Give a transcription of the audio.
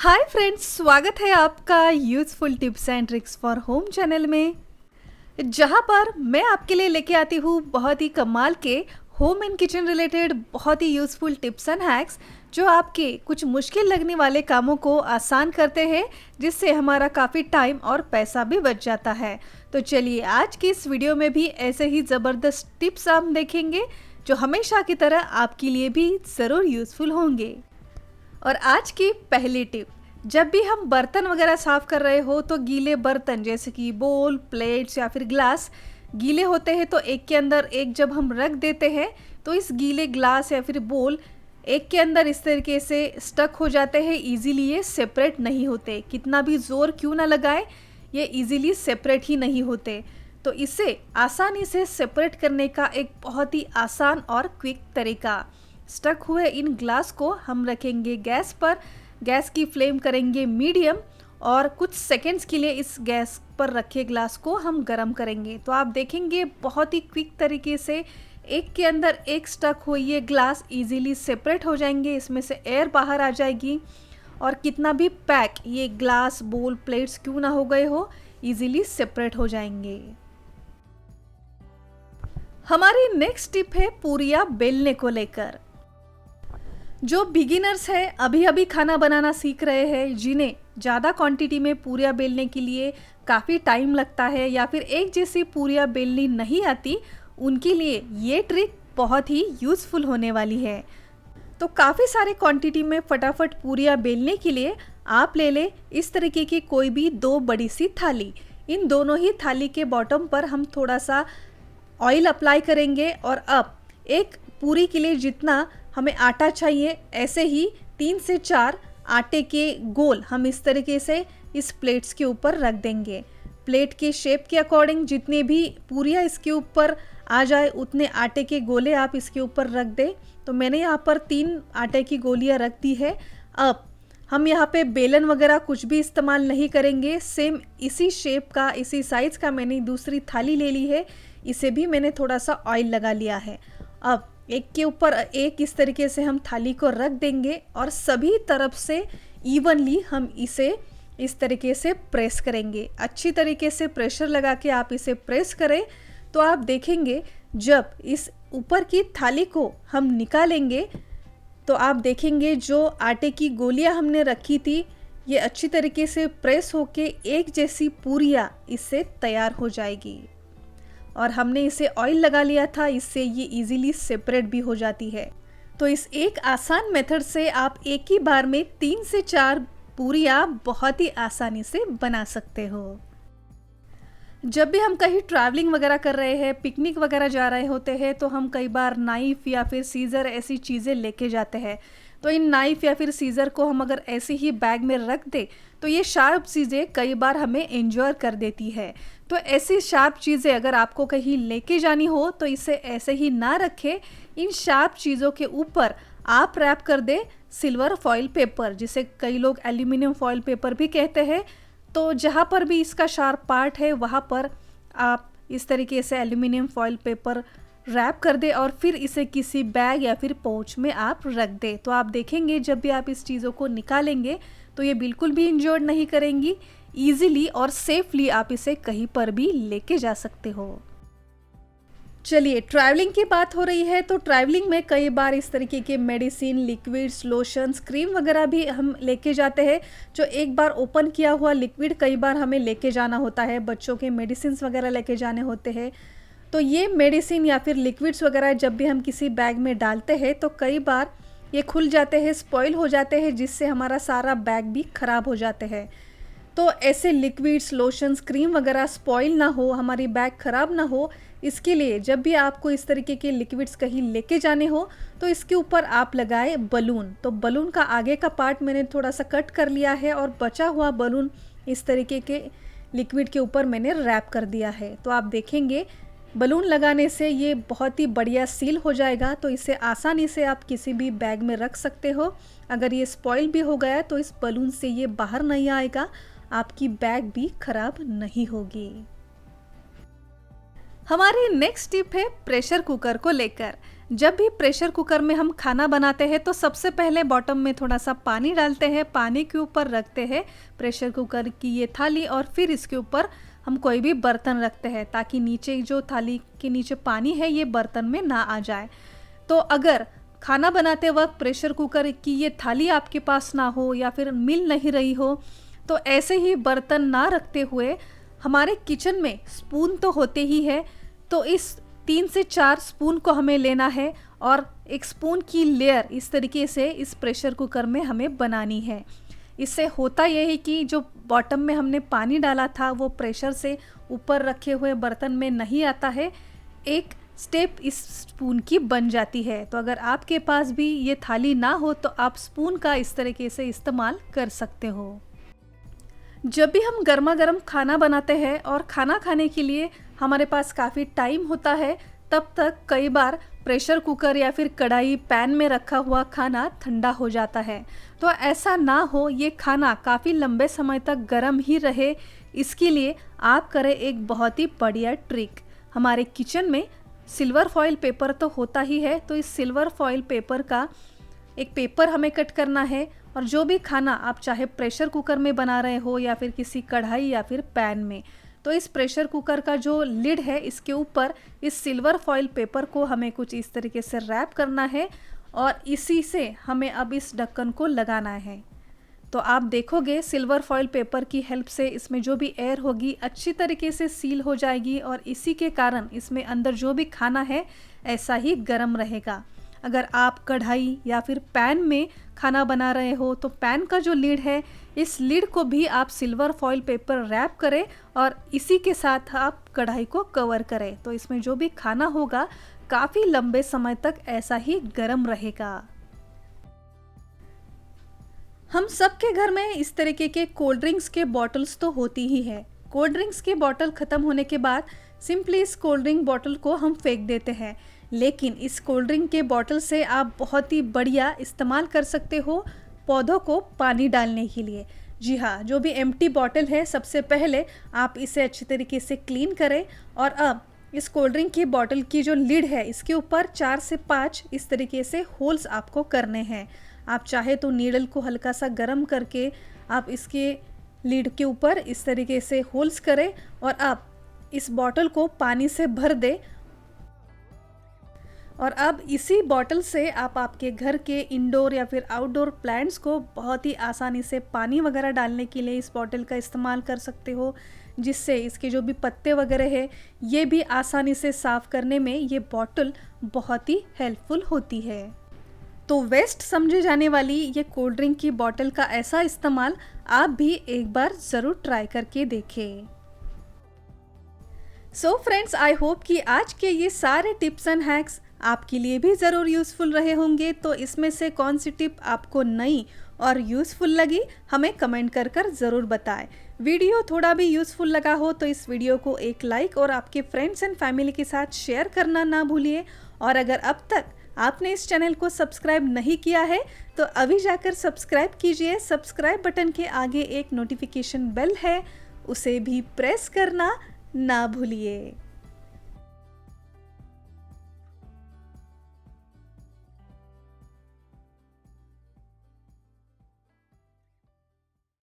Hi friends, स्वागत है आपका useful tips and tricks for home channel में, जहां पर मैं आपके लिए लेके आती हूँ बहुत ही कमाल के होम एंड किचन रिलेटेड बहुत ही यूज़फुल टिप्स एंड हैक्स जो आपके कुछ मुश्किल लगने वाले कामों को आसान करते हैं, जिससे हमारा काफ़ी टाइम और पैसा भी बच जाता है। तो चलिए आज की इस वीडियो में भी ऐसे ही ज़बरदस्त टिप्स आप देखेंगे जो हमेशा की तरह आपके लिए भी ज़रूर यूज़फुल होंगे। और आज की पहली टिप, जब भी हम बर्तन वगैरह साफ़ कर रहे हो तो गीले बर्तन जैसे कि बोल, प्लेट्स या फिर ग्लास गीले होते हैं तो एक के अंदर एक जब हम रख देते हैं तो इस गीले ग्लास या फिर बोल एक के अंदर इस तरीके से स्टक हो जाते हैं। इजीली ये सेपरेट नहीं होते, कितना भी ज़ोर क्यों ना लगाए ये इजीली सेपरेट ही नहीं होते। तो इसे आसानी से सेपरेट करने का एक बहुत ही आसान और क्विक तरीका, स्टक हुए इन ग्लास को हम रखेंगे गैस पर, गैस की फ्लेम करेंगे मीडियम और कुछ सेकंड्स के लिए इस गैस पर रखे ग्लास को हम गर्म करेंगे। तो आप देखेंगे बहुत ही क्विक तरीके से एक के अंदर एक स्टक हुए ये ग्लास इजीली सेपरेट हो जाएंगे, इसमें से एयर बाहर आ जाएगी और कितना भी पैक ये ग्लास, बोल, प्लेट्स क्यों ना हो गए हो इजीली सेपरेट हो जाएंगे। हमारी नेक्स्ट टिप है पूरियां बेलने को लेकर। जो बिगिनर्स हैं, अभी अभी खाना बनाना सीख रहे हैं, जिन्हें ज़्यादा क्वांटिटी में पूरियां बेलने के लिए काफ़ी टाइम लगता है या फिर एक जैसी पूरियां बेलनी नहीं आती, उनके लिए ये ट्रिक बहुत ही यूज़फुल होने वाली है। तो काफ़ी सारे क्वांटिटी में फटाफट पूरियां बेलने के लिए आप ले लें इस तरीके की कोई भी दो बड़ी सी थाली। इन दोनों ही थाली के बॉटम पर हम थोड़ा सा ऑयल अप्लाई करेंगे और अब एक पूरी के लिए जितना हमें आटा चाहिए ऐसे ही 3 से 4 आटे के गोल हम इस तरीके से इस प्लेट्स के ऊपर रख देंगे। प्लेट के शेप के अकॉर्डिंग जितनी भी पूरियां इसके ऊपर आ जाए उतने आटे के गोले आप इसके ऊपर रख दें। तो मैंने यहाँ पर 3 आटे की गोलियां रख दी है। अब हम यहाँ पे बेलन वगैरह कुछ भी इस्तेमाल नहीं करेंगे, सेम इसी शेप का, इसी साइज़ का मैंने दूसरी थाली ले ली है, इसे भी मैंने थोड़ा सा ऑयल लगा लिया है। अब एक के ऊपर एक इस तरीके से हम थाली को रख देंगे और सभी तरफ से इवनली हम इसे इस तरीके से प्रेस करेंगे। अच्छी तरीके से प्रेशर लगा के आप इसे प्रेस करें तो आप देखेंगे जब इस ऊपर की थाली को हम निकालेंगे तो आप देखेंगे जो आटे की गोलियां हमने रखी थी ये अच्छी तरीके से प्रेस होके एक जैसी पूरियां इससे तैयार हो जाएगी। और हमने इसे ऑयल लगा लिया था, इससे ये इजीली सेपरेट भी हो जाती है। तो इस एक आसान मेथड से आप एक ही बार में 3 से 4 पूरियां बहुत ही आसानी से बना सकते हो। जब भी हम कहीं ट्रैवलिंग वगैरह कर रहे हैं, पिकनिक वगैरह जा रहे होते हैं तो हम कई बार नाइफ़ या फिर सीज़र ऐसी चीज़ें लेके जाते हैं। तो इन नाइफ़ या फिर सीज़र को हम अगर ऐसे ही बैग में रख दें तो ये शार्प चीज़ें कई बार हमें इंजॉय कर देती है। तो ऐसी शार्प चीज़ें अगर आपको कहीं लेके जानी हो तो इसे ऐसे ही ना रखें, इन शार्प चीज़ों के ऊपर आप रैप कर दें सिल्वर फॉइल पेपर, जिसे कई लोग एल्यूमिनियम फॉइल पेपर भी कहते हैं। तो जहाँ पर भी इसका शार्प पार्ट है वहाँ पर आप इस तरीके से एल्यूमिनियम फॉइल पेपर रैप कर दे और फिर इसे किसी बैग या फिर पाउच में आप रख दें। तो आप देखेंगे जब भी आप इस चीज़ों को निकालेंगे तो ये बिल्कुल भी इंजर्ड नहीं करेंगी, ईजिली और सेफली आप इसे कहीं पर भी लेके जा सकते हो। चलिए, ट्रैवलिंग की बात हो रही है तो ट्रैवलिंग में कई बार इस तरीके के मेडिसिन, लिक्विड्स, लोशंस, क्रीम वगैरह भी हम लेके जाते हैं। जो एक बार ओपन किया हुआ लिक्विड कई बार हमें लेके जाना होता है, बच्चों के मेडिसिन वगैरह लेके जाने होते हैं। तो ये मेडिसिन या फिर लिक्विड्स वगैरह जब भी हम किसी बैग में डालते हैं तो कई बार ये खुल जाते हैं, स्पॉइल हो जाते हैं, जिससे हमारा सारा बैग भी ख़राब हो जाते हैं। तो ऐसे लिक्विड्स, लोशंस, क्रीम वगैरह स्पॉइल ना हो, हमारी बैग ख़राब ना हो, इसके लिए जब भी आपको इस तरीके के लिक्विड्स कहीं लेके जाने हो तो इसके ऊपर आप लगाए बलून। तो बलून का आगे का पार्ट मैंने थोड़ा सा कट कर लिया है और बचा हुआ बलून इस तरीके के लिक्विड के ऊपर मैंने रैप कर दिया है। तो आप देखेंगे बलून लगाने से ये बहुत ही बढ़िया सील हो जाएगा। तो इसे आसानी से आप किसी भी बैग में रख सकते हो। अगर ये स्पॉइल भी हो गया तो इस बलून से ये बाहर नहीं आएगा, आपकी बैग भी खराब नहीं होगी। हमारी नेक्स्ट टिप है प्रेशर कुकर को लेकर। जब भी प्रेशर कुकर में हम खाना बनाते हैं तो सबसे पहले बॉटम में थोड़ा सा पानी डालते हैं, पानी के ऊपर रखते हैं प्रेशर कुकर की ये थाली और फिर इसके ऊपर हम कोई भी बर्तन रखते हैं ताकि नीचे जो थाली के नीचे पानी है ये बर्तन में ना आ जाए। तो अगर खाना बनाते वक्त प्रेशर कुकर की ये थाली आपके पास ना हो या फिर मिल नहीं रही हो तो ऐसे ही बर्तन ना रखते हुए हमारे किचन में स्पून तो होते ही है, तो इस 3 से 4 स्पून को हमें लेना है और एक स्पून की लेयर इस तरीके से इस प्रेशर कुकर में हमें बनानी है। इससे होता यह है कि जो बॉटम में हमने पानी डाला था वो प्रेशर से ऊपर रखे हुए बर्तन में नहीं आता है, एक स्टेप इस स्पून की बन जाती है। तो अगर आपके पास भी ये थाली ना हो तो आप स्पून का इस तरीके से इस्तेमाल कर सकते हो। जब भी हम गर्मा गर्म खाना बनाते हैं और खाना खाने के लिए हमारे पास काफ़ी टाइम होता है, तब तक कई बार प्रेशर कुकर या फिर कढ़ाई पैन में रखा हुआ खाना ठंडा हो जाता है। तो ऐसा ना हो, ये खाना काफ़ी लंबे समय तक गर्म ही रहे, इसके लिए आप करें एक बहुत ही बढ़िया ट्रिक। हमारे किचन में सिल्वर फॉइल पेपर तो होता ही है, तो इस सिल्वर फॉइल पेपर का एक पेपर हमें कट करना है और जो भी खाना आप चाहे प्रेशर कुकर में बना रहे हो या फिर किसी कढ़ाई या फिर पैन में, तो इस प्रेशर कुकर का जो लिड है इसके ऊपर इस सिल्वर फॉइल पेपर को हमें कुछ इस तरीके से रैप करना है और इसी से हमें अब इस ढक्कन को लगाना है। तो आप देखोगे सिल्वर फॉइल पेपर की हेल्प से इसमें जो भी एयर होगी अच्छी तरीके से सील हो जाएगी और इसी के कारण इसमें अंदर जो भी खाना है ऐसा ही गर्म रहेगा। अगर आप कढ़ाई या फिर पैन में खाना बना रहे हो तो पैन का जो लिड है इस लिड को भी आप सिल्वर फॉइल पेपर रैप करें और इसी के साथ आप कढ़ाई को कवर करें, तो इसमें जो भी खाना होगा काफ़ी लंबे समय तक ऐसा ही गर्म रहेगा। हम सबके घर में इस तरीके के कोल्ड ड्रिंक्स के बॉटल्स तो होती ही है। कोल्ड ड्रिंक्स के बॉटल ख़त्म होने के बाद सिंपली इस कोल्ड ड्रिंक बॉटल को हम फेंक देते हैं, लेकिन इस कोल्ड ड्रिंक के बॉटल से आप बहुत ही बढ़िया इस्तेमाल कर सकते हो पौधों को पानी डालने के लिए। जी हाँ, जो भी एम्प्टी बॉटल है सबसे पहले आप इसे अच्छी तरीके से क्लीन करें और अब इस कोल्ड ड्रिंक की बॉटल की जो लिड है इसके ऊपर 4 से 5 इस तरीके से होल्स आपको करने हैं। आप चाहे तो नीडल को हल्का सा गर्म करके आप इसके लिड के ऊपर इस तरीके से होल्स करें और आप इस बॉटल को पानी से भर दें और अब इसी बॉटल से आप आपके घर के इंडोर या फिर आउटडोर प्लांट्स को बहुत ही आसानी से पानी वगैरह डालने के लिए इस बॉटल का इस्तेमाल कर सकते हो, जिससे इसके जो भी पत्ते वगैरह है ये भी आसानी से साफ़ करने में ये बॉटल बहुत ही हेल्पफुल होती है। तो वेस्ट समझे जाने वाली ये कोल्ड ड्रिंक की बॉटल का ऐसा इस्तेमाल आप भी एक बार ज़रूर ट्राई करके देखें। सो फ्रेंड्स, आई होप कि आज के ये सारे टिप्स एंड हैक्स आपके लिए भी ज़रूर यूज़फुल रहे होंगे। तो इसमें से कौन सी टिप आपको नई और यूज़फुल लगी हमें कमेंट कर ज़रूर बताएं। वीडियो थोड़ा भी यूज़फुल लगा हो तो इस वीडियो को एक लाइक और आपके फ्रेंड्स एंड फैमिली के साथ शेयर करना ना भूलिए। और अगर अब तक आपने इस चैनल को सब्सक्राइब नहीं किया है तो अभी जाकर सब्सक्राइब कीजिए। सब्सक्राइब बटन के आगे एक नोटिफिकेशन बेल है, उसे भी प्रेस करना ना भूलिए।